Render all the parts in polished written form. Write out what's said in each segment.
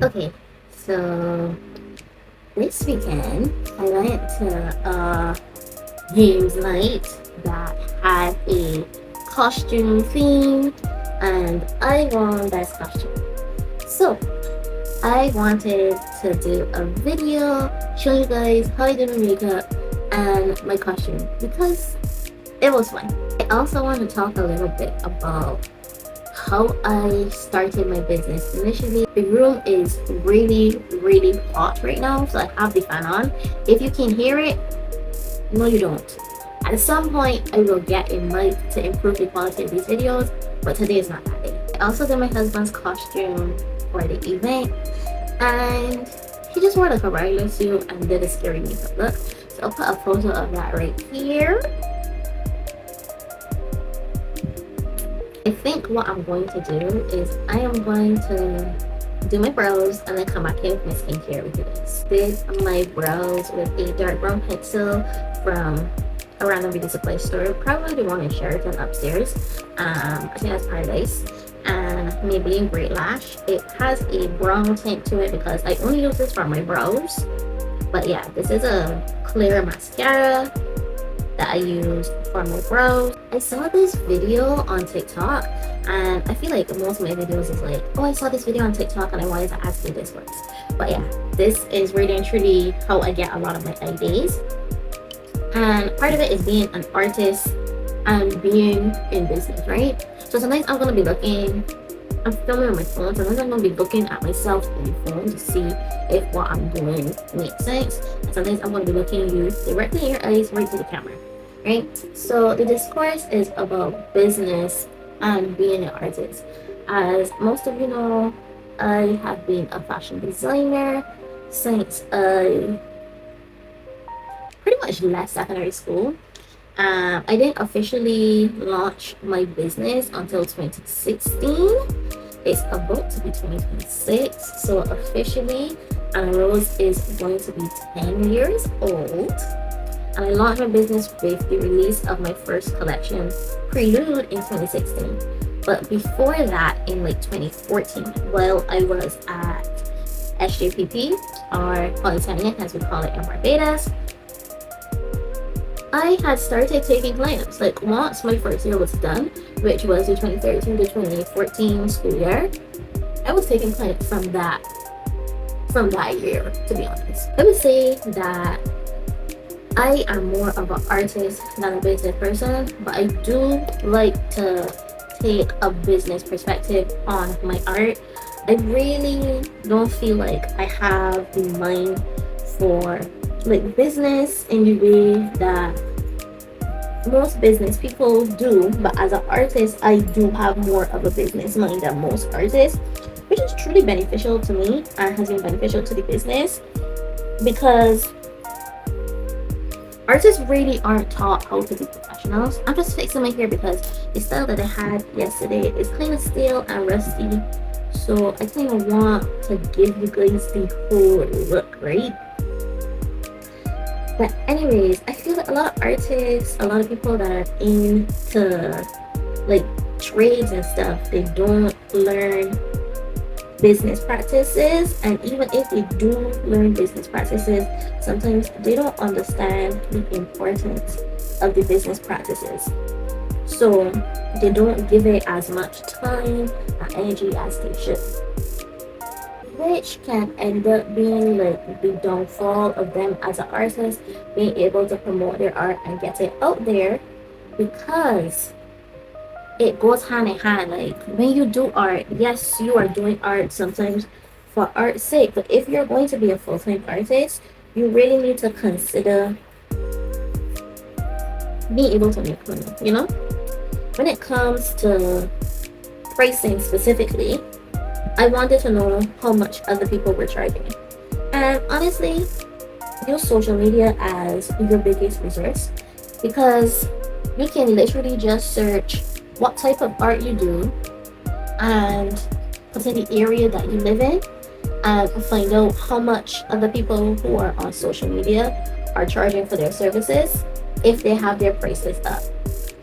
Okay, so this weekend I went to a games night that had a costume theme and I won best costume. So I wanted to do a video showing you guys how I did my makeup and my costume because it was fun. I also want to talk a little bit about how I started my business initially. The room is really hot right now, so I have the fan on. If you can hear it, no, you don't. At some point, I will get a mic to improve the quality of these videos, but today is not that day. I also did my husband's costume for the event, and he just wore like a regular suit and did a scary makeup look. So I'll put a photo of that right here. I think what I'm going to do is I am going to do my brows and then come back in with my skincare routines. Did my brows with a dark brown pencil from a random beauty supply store, probably the one in Sheraton upstairs. I think that's Paradise. And Maybelline Great Lash. It has a brown tint to it because I only use this for my brows. But yeah, this is a clear mascara that I use for my brows. I saw this video on TikTok and I feel like most of my videos is like, oh, I saw this video on TikTok and I wanted to ask you this once. But yeah, this is really and truly how I get a lot of my ideas. And part of it is being an artist and being in business, right? So sometimes I'm gonna be looking, I'm filming on my phone, sometimes I'm gonna be looking at myself in the phone to see if what I'm doing makes sense. And sometimes I'm gonna be looking at you directly in your eyes right to the camera, right? So the discourse is about business and being an artist. As most of you know, I have been a fashion designer since I pretty much left secondary school. I didn't officially launch my business until 2016. It's about to be 2026, so officially, and Rose is going to be 10 years old. And I launched my business with the release of my first collection, Prelude, in 2016. But before that, in like 2014, while I was at SJPP, or Polytechnic as we call it in Barbados, I had started taking clients. Like once my first year was done, which was the 2013 to 2014 school year, I was taking clients from that year, to be honest. I would say that I am more of an artist than a business person, but I do like to take a business perspective on my art. I really don't feel like I have the mind for like business in the way that most business people do, but as an artist I do have more of a business mind than most artists, which is truly beneficial to me and has been beneficial to the business because artists really aren't taught how to be professionals. I'm just fixing my hair because the style that I had yesterday is kind of stale and rusty, so I kind of want to give you guys the whole look, right? But anyways, I feel like a lot of artists, a lot of people that are into like trades and stuff, they don't learn business practices. And even if they do learn business practices, sometimes they don't understand the importance of the business practices. So they don't give it as much time and energy as they should, which can end up being like the downfall of them as an artist being able to promote their art and get it out there, because it goes hand in hand. Like when you do art, yes, you are doing art sometimes for art's sake, but if you're going to be a full-time artist, you really need to consider being able to make money, you know? When it comes to pricing specifically, I wanted to know how much other people were charging. And honestly, use social media as your biggest resource, because you can literally just search what type of art you do and put in the area that you live in and find out how much other people who are on social media are charging for their services if they have their prices up.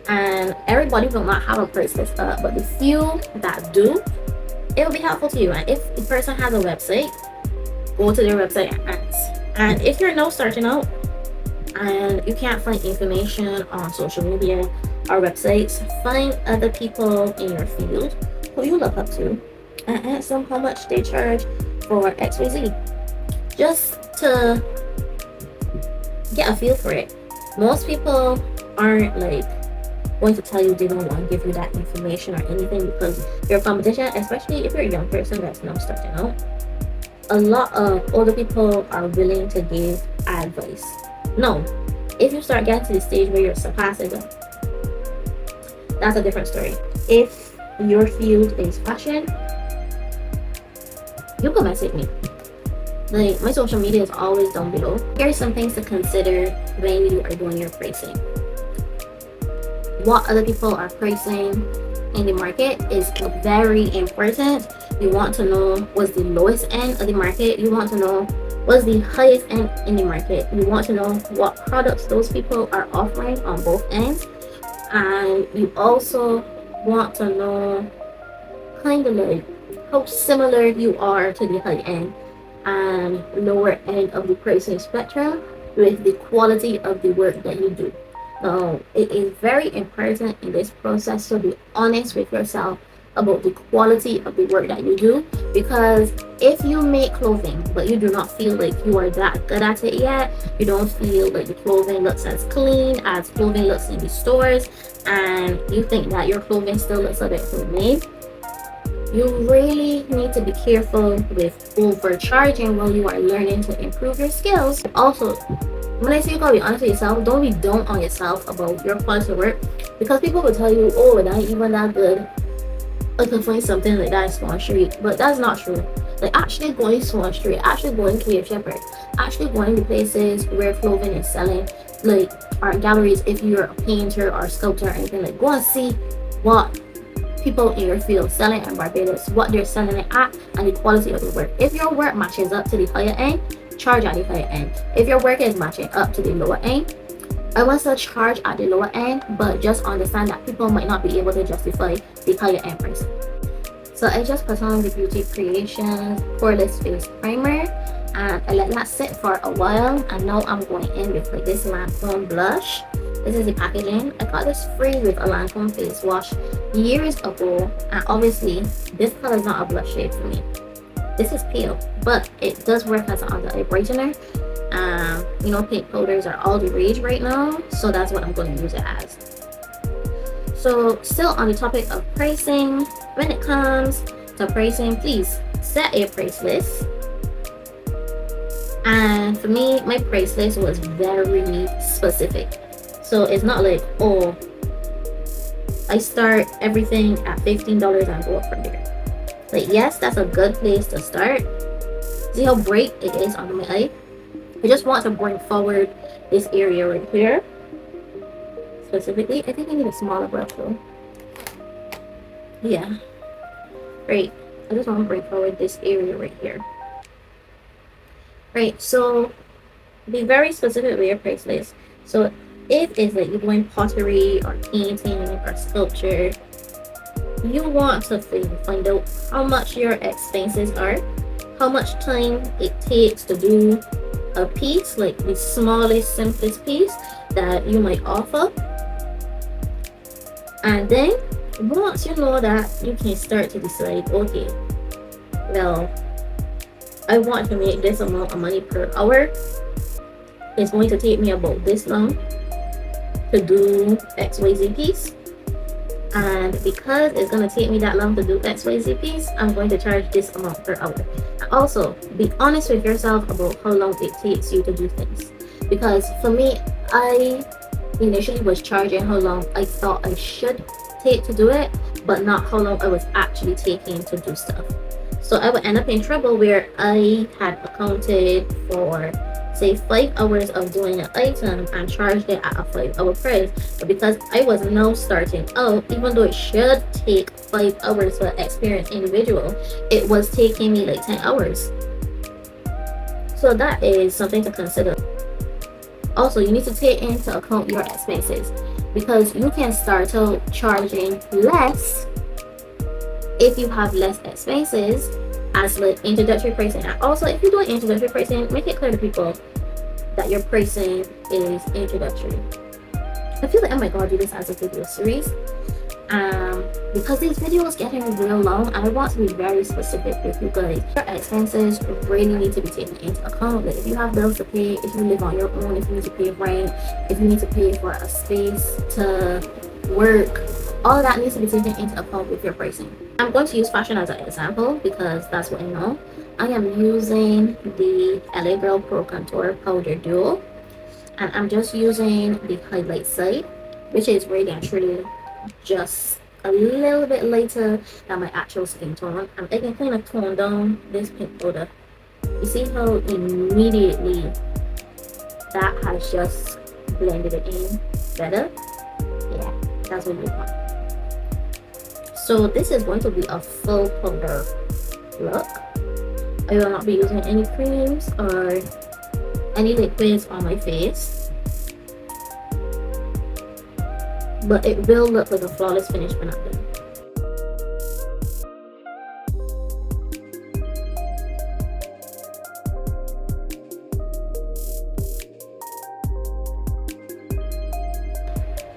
And everybody will not have a price list up, but the few that do, it will be helpful to you. And if the person has a website, go to their website and ask. And if you're now starting out and you can't find information on social media or websites, find other people in your field who you look up to and ask them how much they charge for XYZ. Just to get a feel for it. Most people aren't like going to tell you they don't want to give you that information or anything because your competition, especially if you're a young person that's now starting out, a lot of older people are willing to give advice. No, if you start getting to the stage where you're surpassing them, that's a different story. If your field is fashion, you can message me. Like, my social media is always down below. Here are some things to consider when you are doing your pricing. What other people are pricing in the market is very important. You want to know what's the lowest end of the market. You want to know what's the highest end in the market. You want to know what products those people are offering on both ends. And you also want to know kind of like how similar you are to the high end and lower end of the pricing spectrum with the quality of the work that you do. Now, it is very important in this process to be honest with yourself about the quality of the work that you do, because if you make clothing but you do not feel like you are that good at it yet, you don't feel like the clothing looks as clean as clothing looks in the stores, and you think that your clothing still looks a bit homemade, you really need to be careful with overcharging while you are learning to improve your skills. Also, when I say you gotta be honest with yourself, don't be down on yourself about your quality of work, because people will tell you, oh, it ain't even that good. I can find something like that in Swan Street, but that's not true. Like, actually going to Swan Street, actually going to Cave Shepherd, actually going to places where clothing is selling, like art galleries, if you're a painter or sculptor or anything, like, go and see what people in your field selling in Barbados, what they're selling it at, and the quality of the work. If your work matches up to the higher end, charge at the higher end. If your work is matching up to the lower end, I want to charge at the lower end, but just understand that people might not be able to justify the higher end price. So I just put on the Beauty Creations Poreless Face Primer, and I let that sit for a while, and now I'm going in with like this Lancome blush. This is the packaging. I got this free with a Lancome face wash years ago, and obviously this color is not a blush shade for me. This is pale, but it does work as an under eye brightener. You know, pink powders are all the rage right now, so that's what I'm going to use it as. So still on the topic of pricing, when it comes to pricing, please set a price list. And for me, my price list was very specific. So it's not like, oh, I start everything at $15 and go up from there. Like, yes, that's a good place to start. See how bright it is under my eye? I just want to bring forward this area right here. Specifically, I think I need a smaller brush though. Yeah. Great. I just want to bring forward this area right here. Right, so be very specific with your price list. So if it's like you're doing pottery or painting or sculpture, you want to find out how much your expenses are, how much time it takes to do a piece, like the smallest, simplest piece that you might offer. And then once you know that, you can start to decide, okay, well, I want to make this amount of money per hour. It's going to take me about this long to do XYZ piece. And because it's going to take me that long to do XYZ piece, I'm going to charge this amount per hour. And also, be honest with yourself about how long it takes you to do things. Because for me, I initially was charging how long I thought I should take to do it, but not how long I was actually taking to do stuff. So I would end up in trouble where I had accounted for, say, 5 hours of doing an item and charged it at a 5-hour price. But because I was now starting out, even though it should take 5 hours for an experienced individual, it was taking me like 10 hours. So that is something to consider. Also, you need to take into account your expenses, because you can start out charging less if you have less expenses as like introductory pricing. And also, if you're doing introductory pricing, make it clear to people that your pricing is introductory. I feel like I might go do this as a video series, because these videos getting real long and I want to be very specific with you guys. Your expenses really need to be taken into account. Like if you have bills to pay, if you live on your own, if you need to pay rent, if you need to pay for a space to work, all of that needs to be taken into account with your pricing. I'm going to use fashion as an example because that's what I know. I am using the LA Girl Pro Contour Powder Duo, and I'm just using the highlight side, which is really and truly just a little bit lighter than my actual skin tone. And I can kind of tone down this pink powder. You see how immediately that has just blended it in better? Yeah, that's what we want. So this is going to be a full powder look. I will not be using any creams or any liquids on my face, but it will look like a flawless finish when I'm done.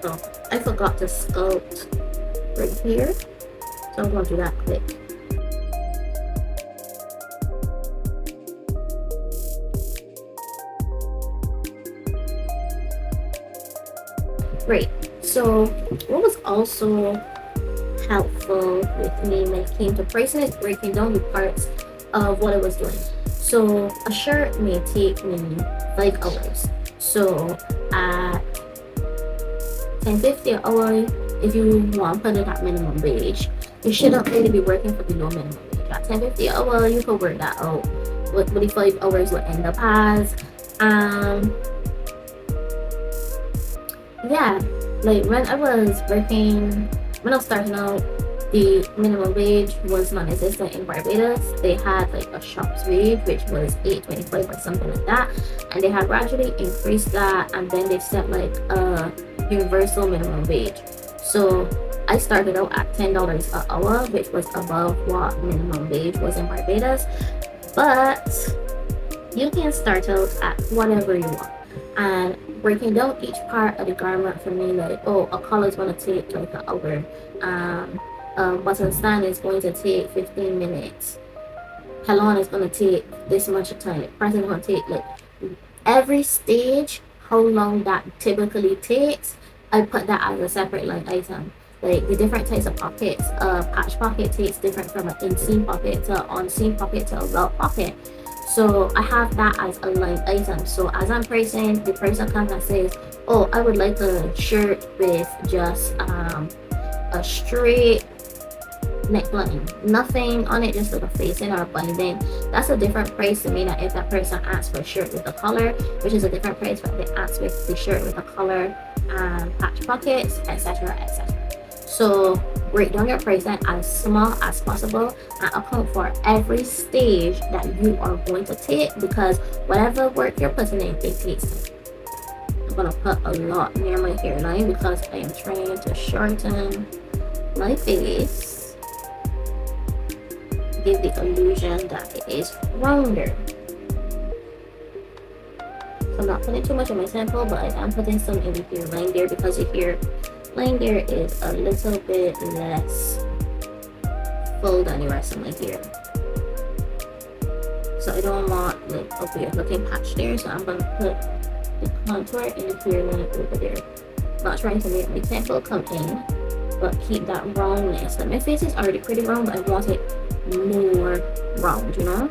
Oh, I forgot to sculpt right here, so I'm going to do that quick. Great. So what was also helpful with me when it came to pricing is breaking down the parts of what I was doing. So a shirt may take me 5 hours. So at $10.50 an hour, if you want to put it at minimum wage, you shouldn't really be working for below minimum wage. At $10.50 an hour, you can work that out. What the 5 hours will end up as. Yeah, like when I was starting out, the minimum wage was non-existent in Barbados. They had like a shop's wage, which was $8.25 or something like that, and they had gradually increased that, and then they set like a universal minimum wage. So I started out at $10 an hour, which was above what minimum wage was in Barbados, but you can start out at whatever you want. And breaking down each part of the garment for me, like, oh, a collar is going to take like an hour, button stand is going to take 15 minutes, Halon is going to take this much time, press is going to take, like, every stage, how long that typically takes, I put that as a separate line item. Like the different types of pockets, patch pocket takes different from an inseam pocket to an on-seam pocket to a welt pocket. So I have that as a line item. So as I'm pricing, the person comes and says, oh, I would like a shirt with just a straight neckline, nothing on it, just like a facing or a binding. That's a different price to me than if that person asks for a shirt with a collar, which is a different price for if they ask with the shirt with a collar and patch pockets, etc., etc. So break down your pricing as small as possible and account for every stage that you are going to take, because whatever work you're putting in, it takes time. I'm going to put a lot near my hairline because I am trying to shorten my face, give the illusion that it is rounder. So I'm not putting too much on my sample, but I am putting some in the hairline there because the hairline there is a little bit less full than the rest of my hair. So I don't want like a weird looking patch there, so I'm going to put the contour in the hairline over there. Not trying to make my temple come in, but keep that roundness. Like my face is already pretty round, but I want it more round, you know?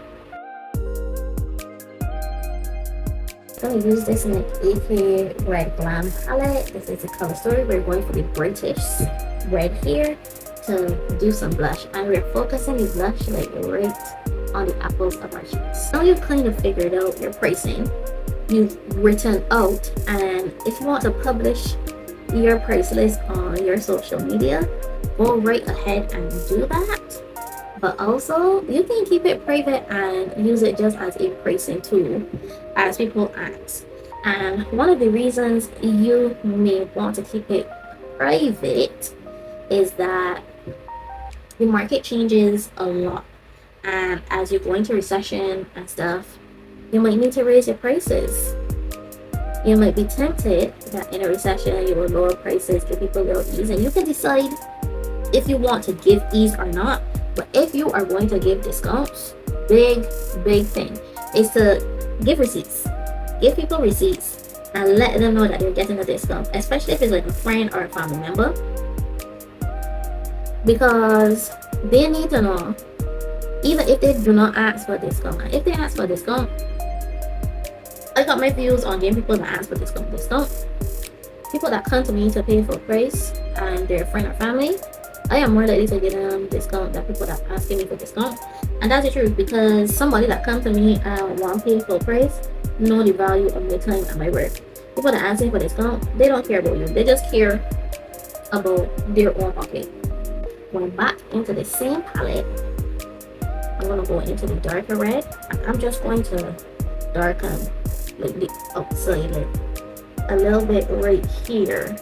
I'm going to use this in the AK Red Glam palette. This is the color story. We're going for the British red here to do some blush, and we're focusing the blush like right on the apples of our cheeks. Now you've kind of figured out your pricing, you've written out, and if you want to publish your price list on your social media, go right ahead and do that. But also you can keep it private and use it just as a pricing tool as people ask. And one of the reasons you may want to keep it private is that the market changes a lot, and as you go into recession and stuff, you might need to raise your prices. You might be tempted that in a recession you will lower prices, give people a little ease, and you can decide if you want to give ease or not. But if you are going to give discounts, big thing is to give receipts. Give people receipts and let them know that they're getting a discount, especially if it's like a friend or a family member, because they need to know, even if they do not ask for a discount. And if they ask for a discount, I got my views on giving people that ask for discount. People that come to me to pay full price and they're a friend or family, I am more likely to give them discount than people that asking me for discount. And that's the truth, because somebody that comes to me and want to pay full price know the value of my time and my work. People that ask me for discount, they don't care about you. They just care about their own pocket. Going back into the same palette, I'm going to go into the darker red. I'm just going to darken like the outside, like a little bit right here,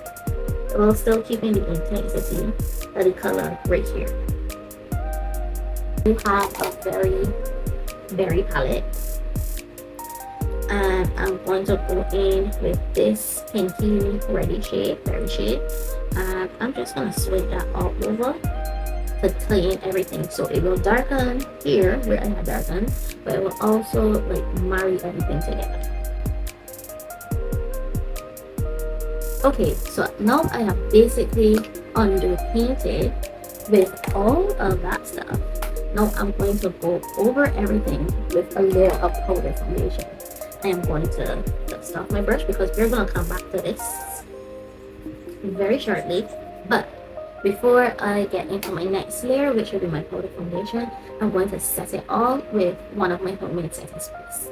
while still keeping the intensity of the color right here. You have a very palette, and I'm going to go in with this pinky reddy shade, berry shade, and I'm just going to switch that all over to tie in everything, so it will darken here where I have darkened, but it will also like marry everything together. Okay, so now I have basically underpainted with all of that stuff. Now I'm going to go over everything with a layer of powder foundation. I am going to dust off my brush because we're going to come back to this very shortly. But before I get into my next layer, which will be my powder foundation, I'm going to set it all with one of my homemade setting sprays.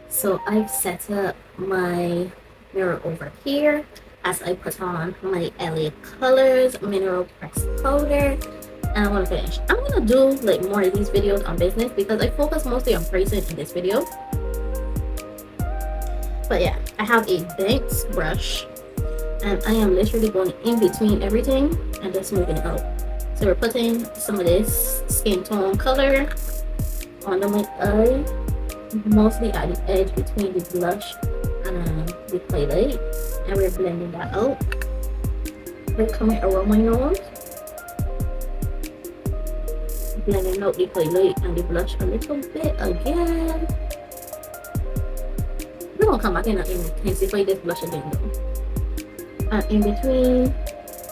So I've set up my mirror over here as I put on my LA Colors Mineral Pressed Powder. And I want to finish. I'm going to do like more of these videos on business because I focus mostly on pricing in this video. But yeah, I have a Banks brush and I am literally going in between everything and just moving it out. So we're putting some of this skin tone color under my eye, mostly at the edge between the blush and the highlight, and we're blending that out. We're coming around my nose, blending out the highlight and the blush a little bit again. We're gonna come back in and intensify this blush again though. And in between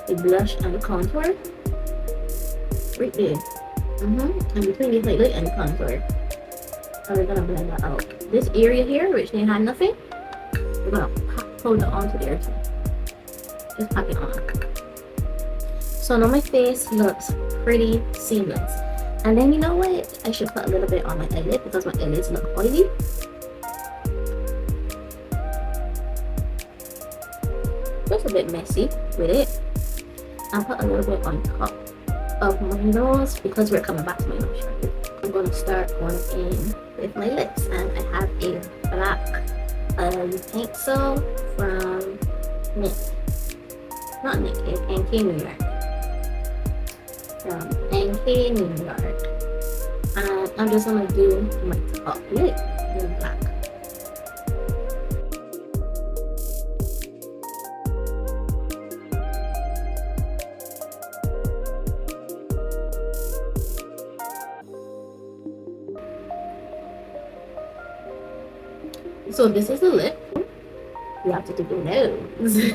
the blush and the contour, right there. In between the highlight and the contour. And we're gonna blend that out. This area here, which they had nothing, we're gonna pack powder onto there too. Just pack it on. So now my face looks pretty seamless. And then you know what? I should put a little bit on my eyelid because my eyelids look oily. Just a bit messy with it. I'll put a little bit on top of my nose because we're coming back to my nose shortly. I'm gonna start going in with my lips, and I have a black pencil from NK New York. From NK New York. And I'm just gonna do my top lip in black. So this is the lip. You have to do the nose.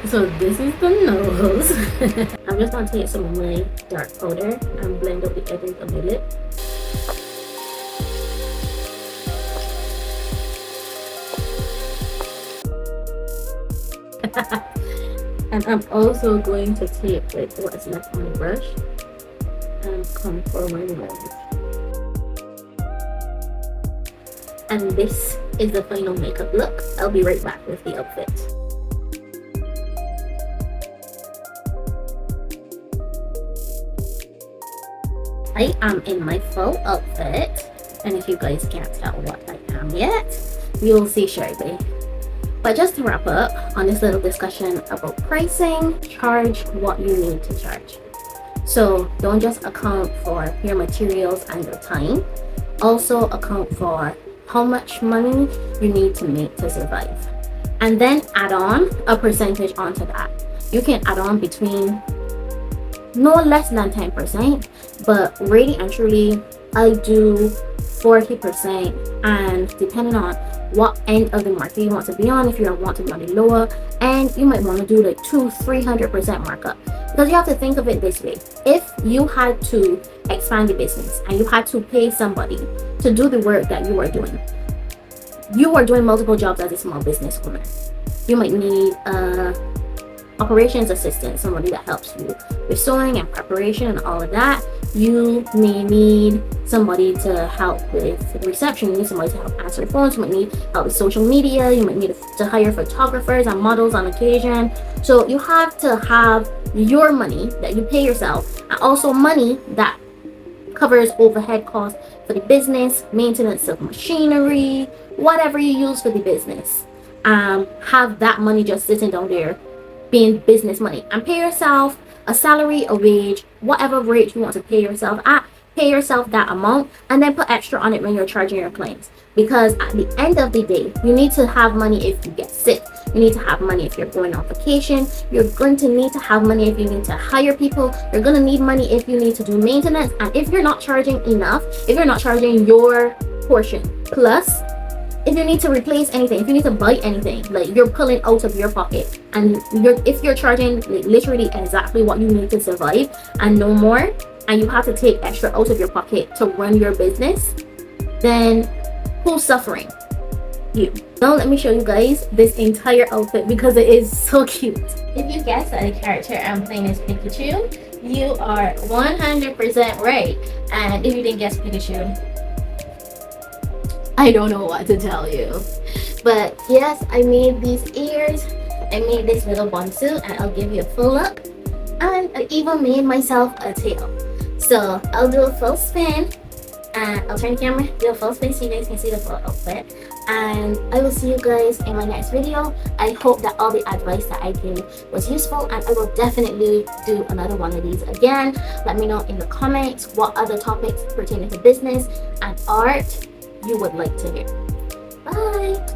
So this is the nose. I'm just gonna take some of my dark powder and blend out the edges of my lip. And I'm also going to take like what's left on the brush and contour my nose. And this is the final makeup look. I'll be right back with the outfit. I am in my full outfit. And if you guys can't tell what I am yet, you'll see shortly. But just to wrap up on this little discussion about pricing, charge what you need to charge. So don't just account for your materials and your time. Also account for how much money you need to make to survive. And then add on a percentage onto that. You can add on between no less than 10%, but really and truly, I do 40%, and depending on what end of the market you want to be on, if you want to be on the lower and you might want to do like 200-300% markup, because you have to think of it this way. If you had to expand the business and you had to pay somebody to do the work that you are doing multiple jobs as a small business owner. You might need operations assistant, somebody that helps you with sewing and preparation and all of that. You may need somebody to help with reception. You need somebody to help answer phones. You might need help with social media. You might need to hire photographers and models on occasion. So you have to have your money that you pay yourself, and also money that covers overhead costs for the business, maintenance of machinery, whatever you use for the business. Have that money just sitting down there being business money, and pay yourself a salary, a wage, whatever rate you want to pay yourself at. Pay yourself that amount and then put extra on it when you're charging your clients, because at the end of the day, you need to have money if you get sick. You need to have money if you're going on vacation. You're going to need to have money if you need to hire people. You're going to need money if you need to do maintenance. And if you're not charging enough, if you're not charging your portion, plus if you need to replace anything, if you need to buy anything, like you're pulling out of your pocket, and if you're charging like literally exactly what you need to survive and no more, and you have to take extra out of your pocket to run your business, then who's suffering? You. Now let me show you guys this entire outfit because it is so cute. If you guessed that the character I'm playing is Pikachu, you are 100% right. And if you didn't guess Pikachu, I don't know what to tell you. But yes, I made these ears, I made this little bonsu, and I'll give you a full look. And I even made myself a tail. So I'll do a full spin, and I'll turn the camera, do a full spin so you guys can see the full outfit. And I will see you guys in my next video. I hope that all the advice that I gave was useful, and I will definitely do another one of these again. Let me know in the comments what other topics pertaining to business and art you would like to hear. Bye!